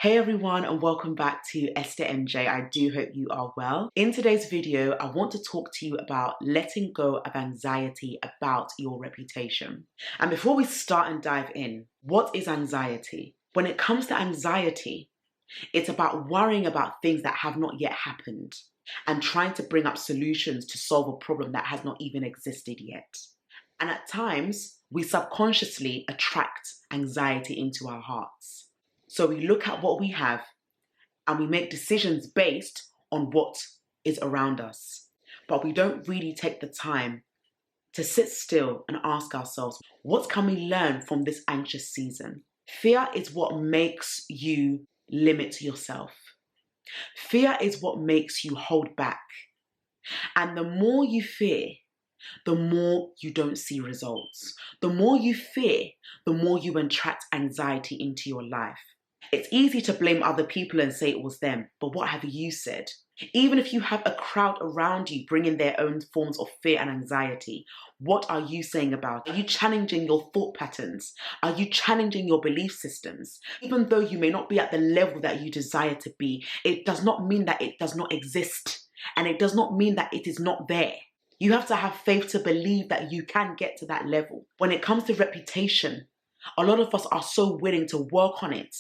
Hey everyone, and welcome back to Esther MJ. I do hope you are well. In today's video, I want to talk to you about letting go of anxiety about your reputation. And before we start and dive in, what is anxiety? When it comes to anxiety, it's about worrying about things that have not yet happened and trying to bring up solutions to solve a problem that has not even existed yet. And at times, we subconsciously attract anxiety into our hearts. So we look at what we have and we make decisions based on what is around us. But we don't really take the time to sit still and ask ourselves, what can we learn from this anxious season? Fear is what makes you limit yourself. Fear is what makes you hold back. And the more you fear, the more you don't see results. The more you fear, the more you attract anxiety into your life. It's easy to blame other people and say it was them, but what have you said? Even if you have a crowd around you bringing their own forms of fear and anxiety, what are you saying about it? Are you challenging your thought patterns? Are you challenging your belief systems? Even though you may not be at the level that you desire to be, it does not mean that it does not exist, and it does not mean that it is not there. You have to have faith to believe that you can get to that level. When it comes to reputation, a lot of us are so willing to work on it,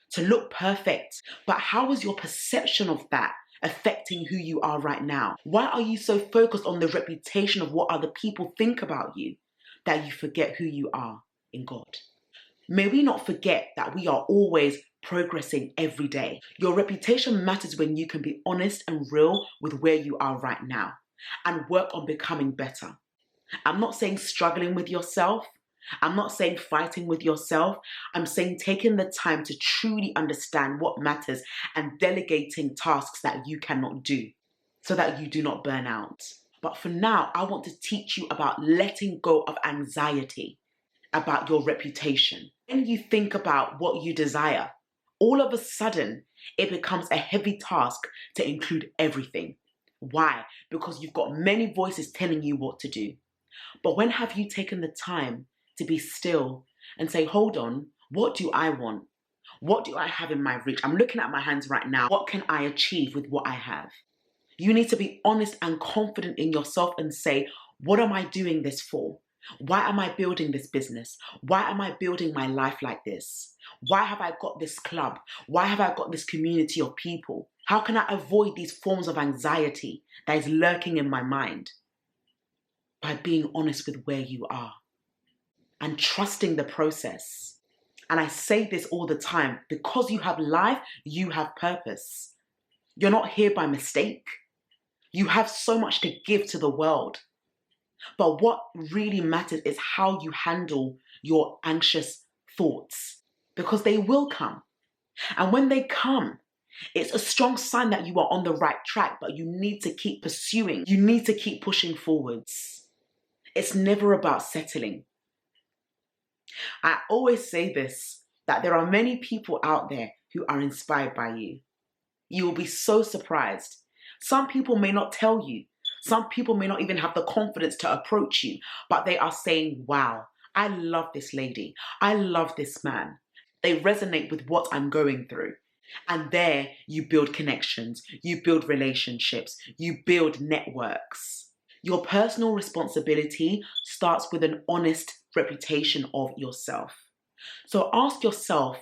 to look perfect. But how is your perception of that affecting who you are right now? Why are you so focused on the reputation of what other people think about you that you forget who you are in God? May we not forget that we are always progressing every day. Your reputation matters when you can be honest and real with where you are right now and work on becoming better. I'm not saying struggling with yourself. I'm not saying fighting with yourself. I'm saying taking the time to truly understand what matters and delegating tasks that you cannot do so that you do not burn out. But for now, I want to teach you about letting go of anxiety about your reputation. When you think about what you desire, all of a sudden, it becomes a heavy task to include everything. Why? Because you've got many voices telling you what to do. But when have you taken the time to be still and say, hold on, what do I want? What do I have in my reach? I'm looking at my hands right now. What can I achieve with what I have? You need to be honest and confident in yourself and say, what am I doing this for? Why am I building this business? Why am I building my life like this? Why have I got this club? Why have I got this community of people? How can I avoid these forms of anxiety that is lurking in my mind? By being honest with where you are and trusting the process. And I say this all the time, because you have life, you have purpose. You're not here by mistake. You have so much to give to the world. But what really matters is how you handle your anxious thoughts, because they will come. And when they come, it's a strong sign that you are on the right track, but you need to keep pursuing. You need to keep pushing forwards. It's never about settling. I always say this, that there are many people out there who are inspired by you. You will be so surprised. Some people may not tell you. Some people may not even have the confidence to approach you, but they are saying, wow, I love this lady. I love this man. They resonate with what I'm going through. And there you build connections, you build relationships, you build networks. Your personal responsibility starts with an honest reputation of yourself. So ask yourself,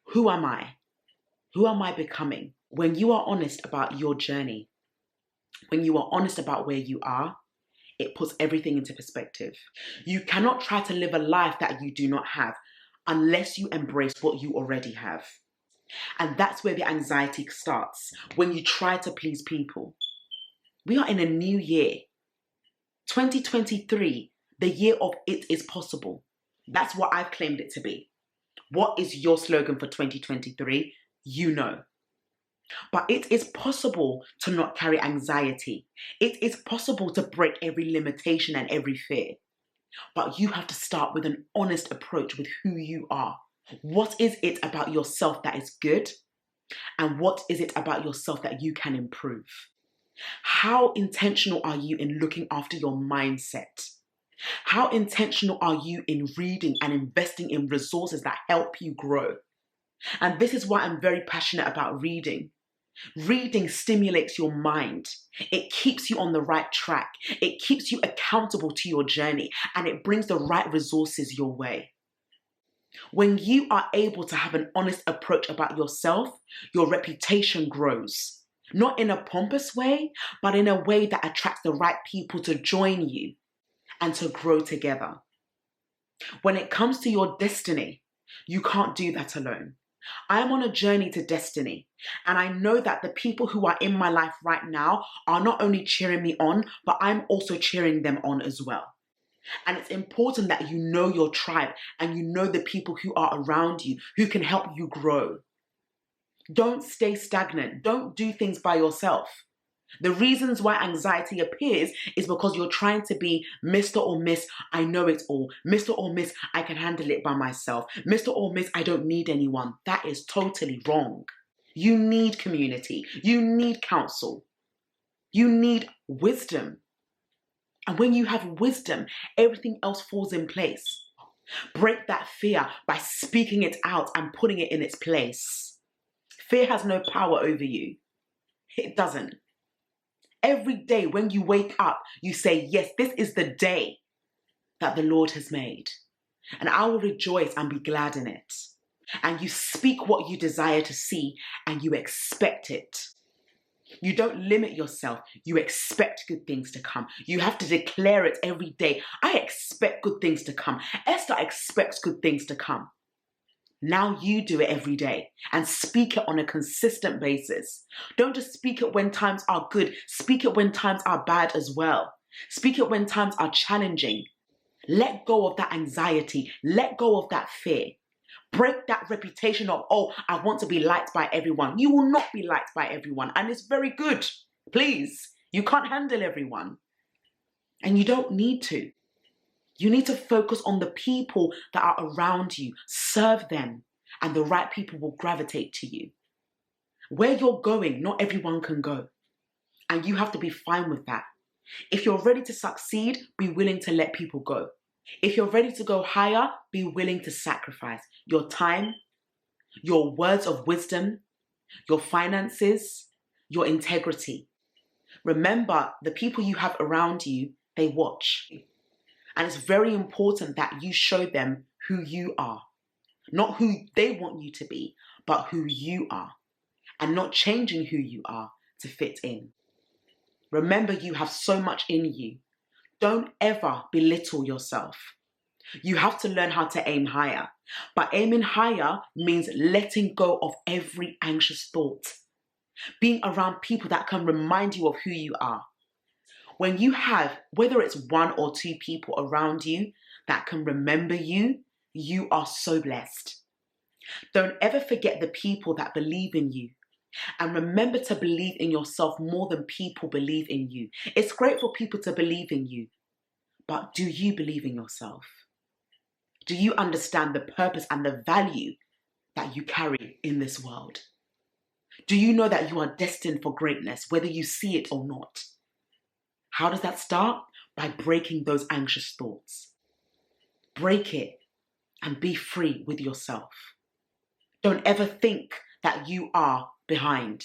who am I? Who am I becoming? When you are honest about your journey, when you are honest about where you are, it puts everything into perspective. You cannot try to live a life that you do not have unless you embrace what you already have. And that's where the anxiety starts, when you try to please people. We are in a new year. 2023, the year of it is possible. That's what I've claimed it to be. What is your slogan for 2023? You know. But it is possible to not carry anxiety. It is possible to break every limitation and every fear. But you have to start with an honest approach with who you are. What is it about yourself that is good? And what is it about yourself that you can improve? How intentional are you in looking after your mindset? How intentional are you in reading and investing in resources that help you grow? And this is why I'm very passionate about reading. Reading stimulates your mind. It keeps you on the right track. It keeps you accountable to your journey, and it brings the right resources your way. When you are able to have an honest approach about yourself, your reputation grows. Not in a pompous way, but in a way that attracts the right people to join you and to grow together. When it comes to your destiny, you can't do that alone. I am on a journey to destiny, and I know that the people who are in my life right now are not only cheering me on, but I'm also cheering them on as well. And it's important that you know your tribe and you know the people who are around you who can help you grow. Don't stay stagnant. Don't do things by yourself. The reasons why anxiety appears is because you're trying to be Mr. or Miss, I know it all. Mr. or Miss, I can handle it by myself. Mr. or Miss, I don't need anyone. That is totally wrong. You need community. You need counsel. You need wisdom. And when you have wisdom, everything else falls in place. Break that fear by speaking it out and putting it in its place. Fear has no power over you. It doesn't. Every day when you wake up, you say, yes, this is the day that the Lord has made, and I will rejoice and be glad in it. And you speak what you desire to see, and you expect it. You don't limit yourself. You expect good things to come. You have to declare it every day. I expect good things to come. Esther expects good things to come. Now you do it every day and speak it on a consistent basis. Don't just speak it when times are good. Speak it when times are bad as well. Speak it when times are challenging. Let go of that anxiety. Let go of that fear. Break that reputation of, oh, I want to be liked by everyone. You will not be liked by everyone, and it's very good. Please, you can't handle everyone. And you don't need to. You need to focus on the people that are around you. Serve them, and the right people will gravitate to you. Where you're going, not everyone can go. And you have to be fine with that. If you're ready to succeed, be willing to let people go. If you're ready to go higher, be willing to sacrifice your time, your words of wisdom, your finances, your integrity. Remember, the people you have around you, they watch. And it's very important that you show them who you are. Not who they want you to be, but who you are. And not changing who you are to fit in. Remember, you have so much in you. Don't ever belittle yourself. You have to learn how to aim higher. But aiming higher means letting go of every anxious thought. Being around people that can remind you of who you are. When you have, whether it's one or two people around you that can remember you, you are so blessed. Don't ever forget the people that believe in you. And remember to believe in yourself more than people believe in you. It's great for people to believe in you, but do you believe in yourself? Do you understand the purpose and the value that you carry in this world? Do you know that you are destined for greatness, whether you see it or not? How does that start? By breaking those anxious thoughts. Break it and be free with yourself. Don't ever think that you are behind.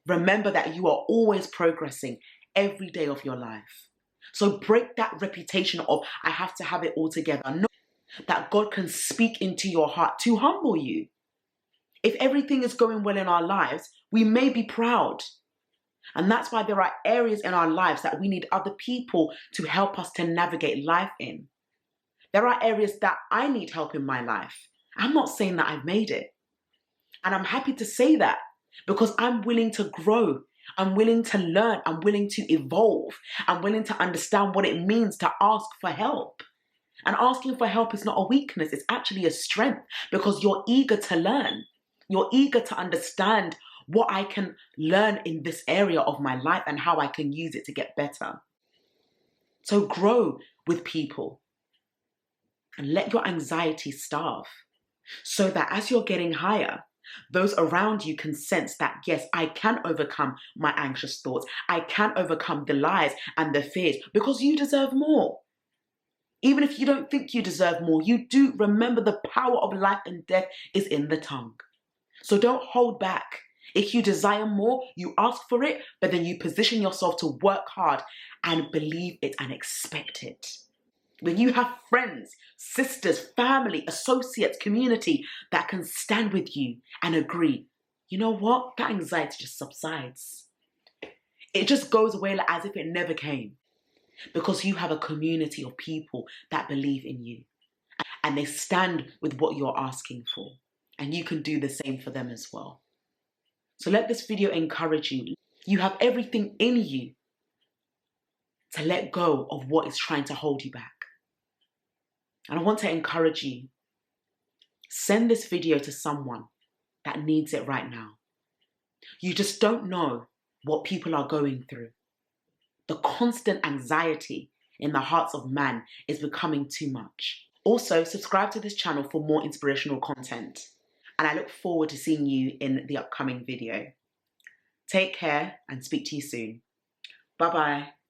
Remember that you are always progressing every day of your life. So break that reputation of, I have to have it all together. Know that God can speak into your heart to humble you. If everything is going well in our lives, we may be proud. And that's why there are areas in our lives that we need other people to help us to navigate life in. There are areas that I need help in my life. I'm not saying that I've made it. And I'm happy to say that because I'm willing to grow. I'm willing to learn. I'm willing to evolve. I'm willing to understand what it means to ask for help. And asking for help is not a weakness. It's actually a strength because you're eager to learn. You're eager to understand what I can learn in this area of my life and how I can use it to get better. So grow with people and let your anxiety starve so that as you're getting higher, those around you can sense that, yes, I can overcome my anxious thoughts. I can overcome the lies and the fears because you deserve more. Even if you don't think you deserve more, you do. Remember, the power of life and death is in the tongue. So don't hold back. If you desire more, you ask for it, but then you position yourself to work hard and believe it and expect it. When you have friends, sisters, family, associates, community that can stand with you and agree, you know what? That anxiety just subsides. It just goes away as if it never came, because you have a community of people that believe in you and they stand with what you're asking for. And you can do the same for them as well. So let this video encourage you. You have everything in you to let go of what is trying to hold you back. And I want to encourage you, send this video to someone that needs it right now. You just don't know what people are going through. The constant anxiety in the hearts of man is becoming too much. Also, subscribe to this channel for more inspirational content. And I look forward to seeing you in the upcoming video. Take care and speak to you soon. Bye-bye.